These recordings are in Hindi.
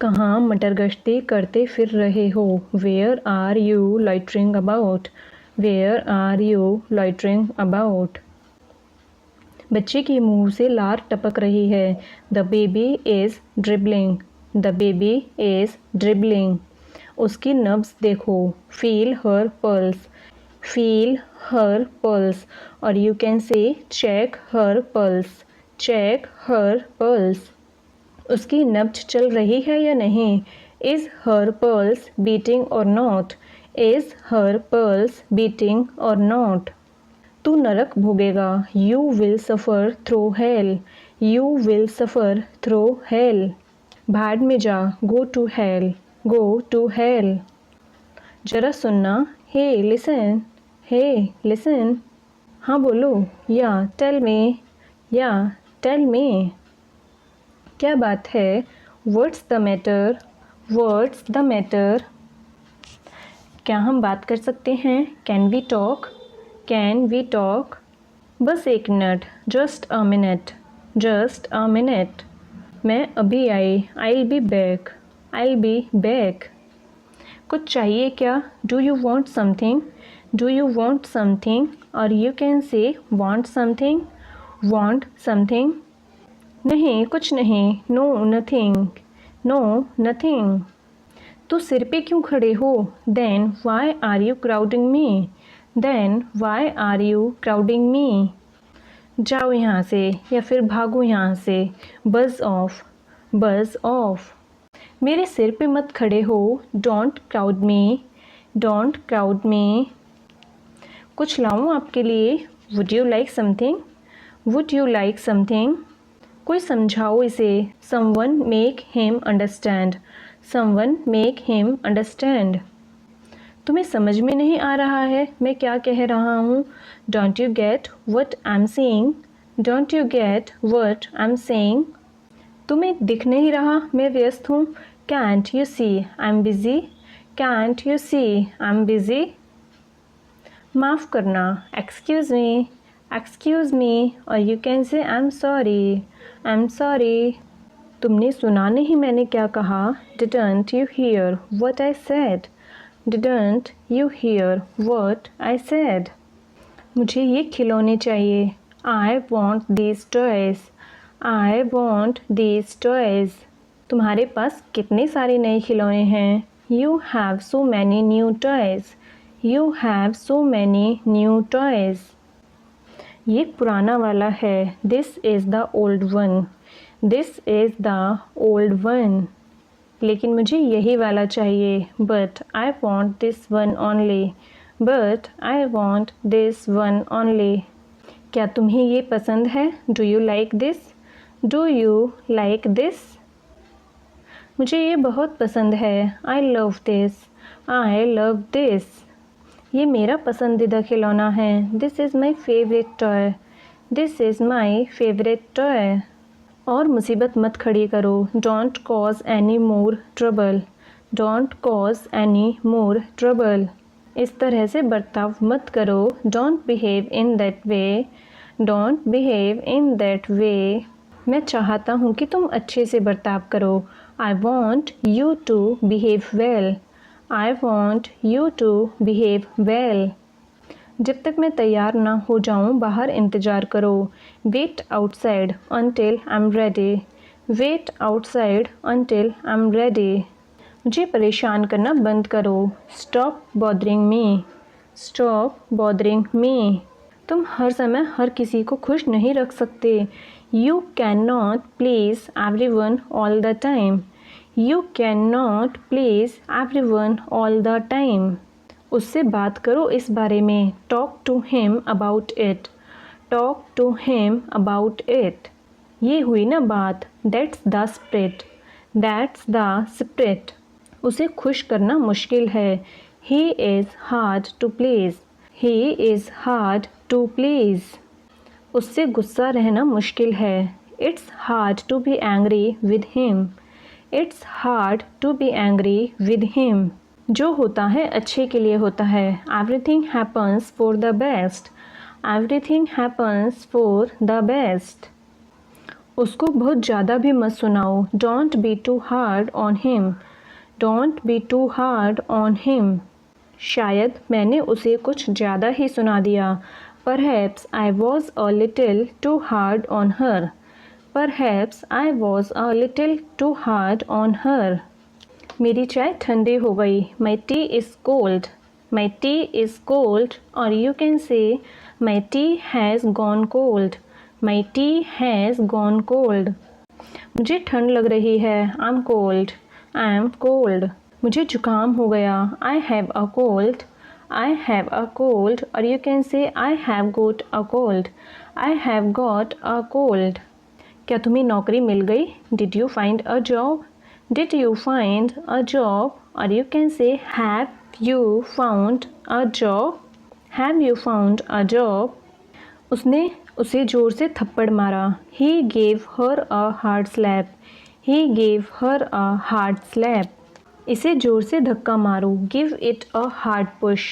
कहाँ मटर गश्ती करते फिर रहे हो? Where are you loitering about? Where are you loitering about? बच्चे के मुंह से लार टपक रही है। The baby is dribbling. The baby is dribbling. उसकी नब्ज़ देखो। Feel her pulse. Feel her pulse. और you can say check her pulse. Check her pulse. उसकी नब्ज चल रही है या नहीं? Is her pulse beating or not? Is her pulse beating or not? तू नरक भोगेगा। You will suffer through hell. You will suffer through hell. भाड़ में जा। Go to hell. Go to hell. जरा सुनना। Hey listen. Hey listen. हाँ बोलो। या टेल मी। या टेल मी। क्या बात है? What's the matter? What's the matter? क्या हम बात कर सकते हैं? Can we talk? Can we talk? बस एक minute. Just a minute. Just a minute. मैं अभी आई। I will be back. I will be back. कुछ चाहिए क्या? Do you want something? Do you want something? Or you can say want something. Want something. नहीं कुछ नहीं। No nothing. No nothing. तो सिर पे क्यों खड़े हो? Then why are you crowding me? Then why are you crowding me? जाओ यहाँ से या फिर भागो यहाँ से। Buzz off. Buzz off. मेरे सिर पे मत खड़े हो। Don't crowd me. Don't crowd me. कुछ लाऊं आपके लिए? Would you like something? Would you like something? कोई समझाओ इसे। Someone make him understand. Someone make him understand. तुम्हें समझ में नहीं आ रहा है मैं क्या कह रहा हूँ? Don't you get what I am saying? Don't you get what I am saying? तुम्हें दिख नहीं रहा मैं व्यस्त हूँ? Can't you see I am busy? Can't you see I am busy? माफ़ करना। Excuse me. Excuse me. Or you can say I am sorry. I am sorry. तुमने सुना नहीं मैंने क्या कहा? Didn't you hear what I said? Didn't you hear what I said? मुझे ये खिलौने चाहिए। I want these toys. I want these toys. तुम्हारे पास कितने सारे नए खिलौने हैं? You have so many new toys. You have so many new toys. ये पुराना वाला है। This is the old one. This is the old one. लेकिन मुझे यही वाला चाहिए। But I want this one only. But I want this one only. क्या तुम्हें ये पसंद है? Do you like this? Do you like this? मुझे ये बहुत पसंद है। I love this. I love this. ये मेरा पसंदीदा खिलौना है। This is my favourite toy. This is my favourite toy. और मुसीबत मत खड़ी करो। Don't cause any more trouble. Don't cause any more trouble. इस तरह से बर्ताव मत करो। Don't behave in that way. Don't behave in that way. मैं चाहता हूँ कि तुम अच्छे से बर्ताव करो। I want you to behave well. I want you to behave well. जब तक मैं तैयार ना हो जाऊं बाहर इंतज़ार करो। Wait outside until I am ready. Wait outside until I am ready. मुझे परेशान करना बंद करो। Stop bothering me. Stop bothering me. तुम हर समय हर किसी को खुश नहीं रख सकते। You can not please everyone all the time. You can not please everyone all the time. उससे बात करो इस बारे में। Talk to him about it. Talk to him about it. ये हुई ना बात। That's the spirit. That's the spirit. उसे खुश करना मुश्किल है। He is hard to please. He is hard to please. उससे गुस्सा रहना मुश्किल है। It's hard to be angry with him. It's hard to be angry with him. जो होता है अच्छे के लिए होता है। Everything happens for the best. Everything happens for the best. उसको बहुत ज़्यादा भी मत सुनाओ। Don't be too hard on him. Don't be too hard on him. शायद मैंने उसे कुछ ज़्यादा ही सुना दिया। Perhaps I was a little too hard on her. Perhaps I was a little too hard on her. मेरी चाय ठंडी हो गई। My tea is cold. My tea is cold, or you can say my tea has gone cold. My tea has gone cold. मुझे ठंड लग रही है। I'm cold. I'm cold. मुझे जुकाम हो गया। I have a cold. I have a cold, or you can say I have got a cold. I have got a cold. क्या तुम्हें नौकरी मिल गई? Did you find a job? Did you find a job? Or you can say have you found a job? Have you found a job? उसने उसे जोर से थप्पड़ मारा। He gave her a hard slap. He gave her a hard slap. इसे जोर से धक्का मारो। Give it a hard push.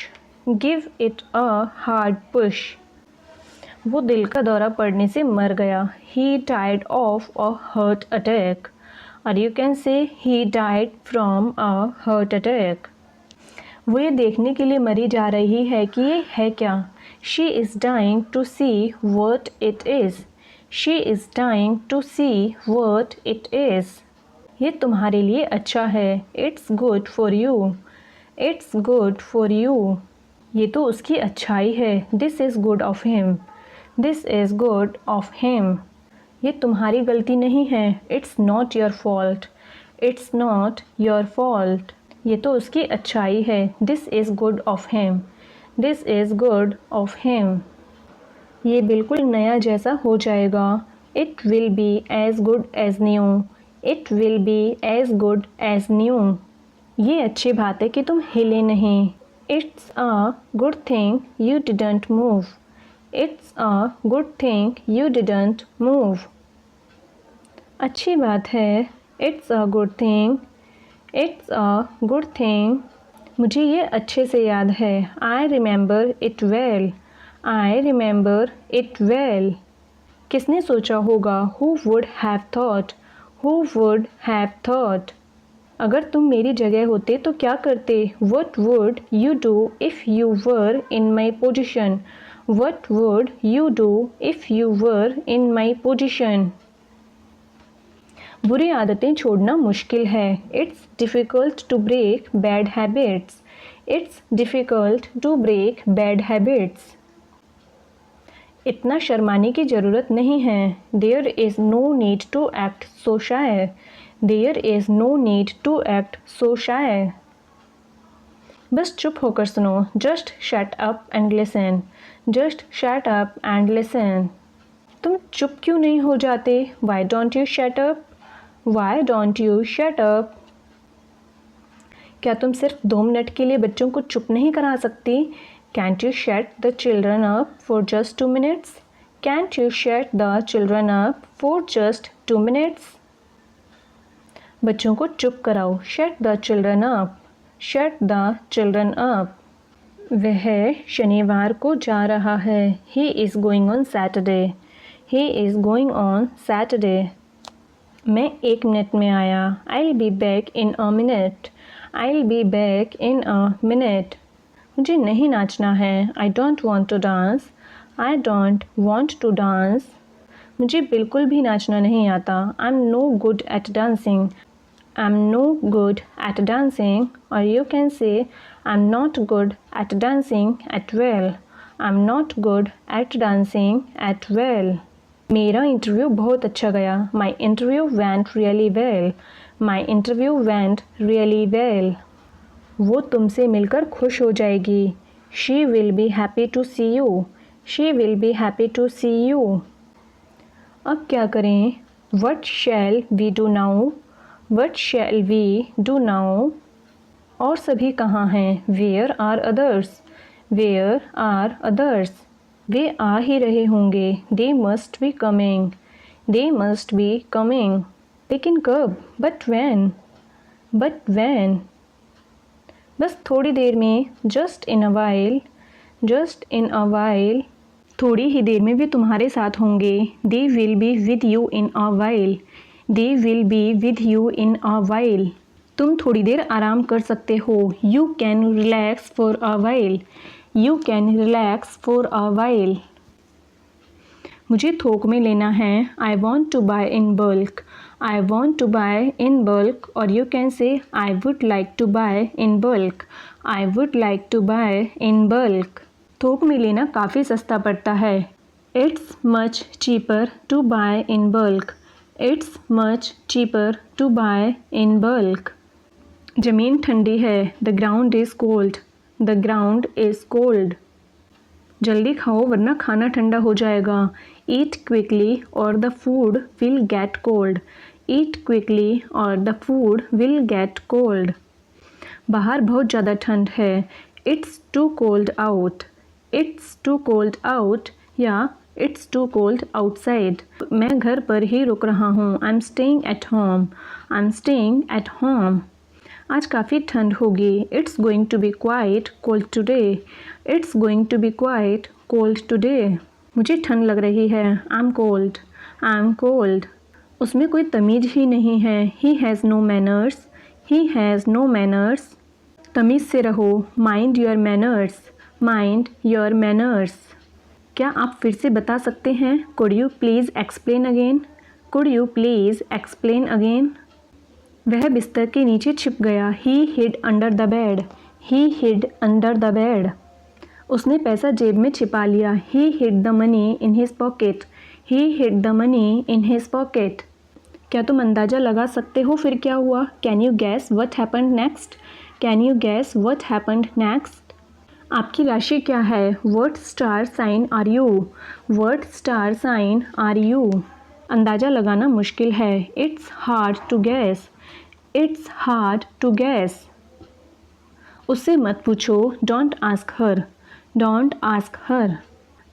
Give it a hard push. वो दिल का दौरा पड़ने से मर गया। He died of a heart attack, or you can say he died from a heart attack. वो ये देखने के लिए मरी जा रही है कि ये है क्या। She is dying to see what it is. She is dying to see what it is. ये तुम्हारे लिए अच्छा है। It's good for you. It's good for you. ये तो उसकी अच्छाई है। This is good of him. This is good of him. ये तुम्हारी गलती नहीं है। It's not your fault. It's not your fault. ये तो उसकी अच्छाई है। This is good of him. This is good of him. ये बिल्कुल नया जैसा हो जाएगा। It will be as good as new. It will be as good as new. ये अच्छी बात है कि तुम हिले नहीं। It's a good thing you didn't move. It's a good thing you didn't move. अच्छी बात है। It's a good thing. It's a good thing. मुझे ये अच्छे से याद है। I remember it well. I remember it well. किसने सोचा होगा? Who would have thought. Who would have thought? अगर तुम मेरी जगह होते तो क्या करते? What would you do if you were in my position? What would you do if you were in my position? बुरी आदतें छोड़ना मुश्किल है। It's difficult to break bad habits. It's difficult to break bad habits. इतना शर्माने की ज़रूरत नहीं है। There is no need to act so shy. There is no need to act so shy. बस चुप होकर सुनो। Just shut up and listen. Just shut up and listen. तुम चुप क्यों नहीं हो जाते? Why don't you shut up? Why don't you shut up? क्या तुम सिर्फ 2 मिनट के लिए बच्चों को चुप नहीं करा सकती? Can't you shut the children up for just 2 minutes? Can't you shut the children up for just 2 minutes? बच्चों को चुप कराओ। Shut the children up. Shut the children up. वह शनिवार को जा रहा है। He is going on Saturday. He is going on Saturday. मैं 1 मिनट में आया। I'll be back in a minute. I'll be back in a minute. मुझे नहीं नाचना है। I don't want to dance. I don't want to dance. मुझे बिल्कुल भी नाचना नहीं आता। I am no good at dancing. I am no good at dancing, or you can say I am not good at dancing at all. I am not good at dancing at all. मेरा इंटरव्यू बहुत अच्छा गया। My interview went really well. My interview went really well. वो तुमसे मिलकर खुश हो जाएगी। She will be happy to see you. She will be happy to see you. अब क्या करें? What shall we do now? What shall we do now? और सभी कहाँ हैं? Where are others? Where are others? वे आ ही रहे होंगे। They must be coming. They must be coming. लेकिन कब? But when. But when. बस थोड़ी देर में। Just in a while. Just in a while. थोड़ी ही देर में वे तुम्हारे साथ होंगे। They will be with you in a while. They will be with you in a while. तुम थोड़ी देर आराम कर सकते हो। You can relax for a while. You can relax for a while. मुझे थोक में लेना है। I want to buy in bulk. I want to buy in bulk, और you can say I would like to buy in bulk. I would like to buy in bulk. थोक में लेना काफ़ी सस्ता पड़ता है। It's much cheaper to buy in bulk. It's much cheaper to buy in bulk. ज़मीन ठंडी है। The ground is cold. The ground is cold. जल्दी खाओ वरना खाना ठंडा हो जाएगा। Eat quickly or the food will get cold. Eat quickly or the food will get cold. बाहर बहुत ज़्यादा ठंड है। It's too cold out. It's too cold out या इट्स टू कोल्ड आउटसाइड। मैं घर पर ही रुक रहा हूँ। I am staying at home. I am staying at home. आज काफ़ी ठंड होगी। It's going to be quite cold today. It's going to be quite cold today. मुझे ठंड लग रही है। I am cold. I am cold. उसमें कोई तमीज़ ही नहीं है। He has no manners. He has no manners. तमीज़ से रहो। Mind your manners. Mind your manners. क्या आप फिर से बता सकते हैं? Could you please explain again? Could you please explain again? वह बिस्तर के नीचे छिप गया। He hid under the bed. He hid under the bed. उसने पैसा जेब में छिपा लिया। He hid the money in his pocket. He hid the money in his pocket. क्या तुम अंदाज़ा लगा सकते हो फिर क्या हुआ? Can you guess what happened next? Can you guess what happened next? आपकी राशि क्या है? What star sign are you? What star sign are you? अंदाज़ा लगाना मुश्किल है। It's hard to guess. It's hard to guess. उससे मत पूछो। Don't ask her. Don't ask her.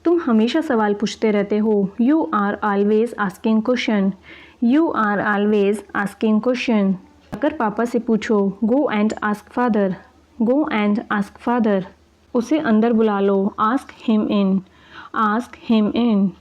तुम हमेशा सवाल पूछते रहते हो। You are always asking question. You are always asking question. अगर पापा से पूछो। गो and ask father. Go and ask father. उसे अंदर बुला लो। Ask him in. Ask him in.